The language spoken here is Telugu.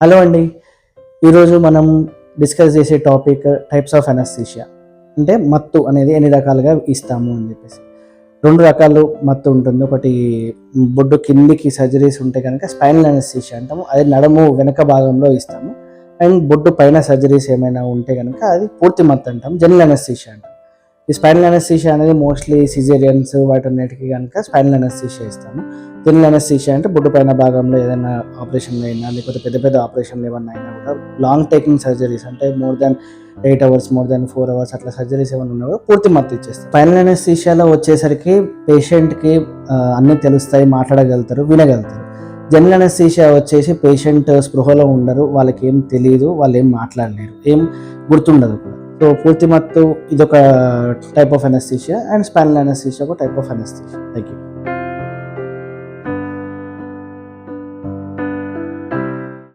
హలో అండి. ఈరోజు మనం డిస్కస్ చేసే టాపిక్ టైప్స్ ఆఫ్ అనస్థీషియా. అంటే మత్తు అనేది ఎన్ని రకాలుగా ఇస్తాము అని చెప్పేసి. 2 రకాలు మత్తు ఉంటుంది. ఒకటి బొడ్డు కిందికి సర్జరీస్ ఉంటే కనుక స్పైనల్ అనస్థీషియా అంటాము. అది నడుము వెనక భాగంలో ఇస్తాము. అండ్ బొడ్డు పైన సర్జరీస్ ఏమైనా ఉంటే కనుక అది పూర్తి మత్తు అంటాం. జనరల్ అనస్థీషియా అంటాం. ఈ స్పైనల్ అనస్థీషియా అనేది మోస్ట్లీ సిజేరియన్స్ వాటన్నిటికీ కనుక స్పైనల్ అనస్థీషియా ఇస్తాము. జనరల్ అనస్థీషియా అంటే బొడ్డు పైన భాగంలో ఏదైనా ఆపరేషన్లు అయినా లేకపోతే పెద్ద పెద్ద ఆపరేషన్లు ఏమన్నా అయినా కూడా లాంగ్ టేకింగ్ సర్జరీస్ అంటే more than 8 hours more than 4 hours అట్లా సర్జరీస్ ఏమైనా ఉన్నా కూడా పూర్తి మత్తు ఇచ్చేస్తాం. స్పైనల్ అనస్థీషియాలో వచ్చేసరికి పేషెంట్కి అన్నీ తెలుస్తాయి, మాట్లాడగలుగుతారు, వినగలుగుతారు. జనరల్ అనస్థీషియా వచ్చేసి పేషెంట్ స్పృహలో ఉండరు, వాళ్ళకి ఏం తెలియదు, వాళ్ళు ఏం మాట్లాడలేరు, ఏం గుర్తుండదు కూడా. సో పూర్తి మత్తు ఇదొక type of anaesthesia and spinal anaesthesia ఒక type of anaesthesia. Thank you.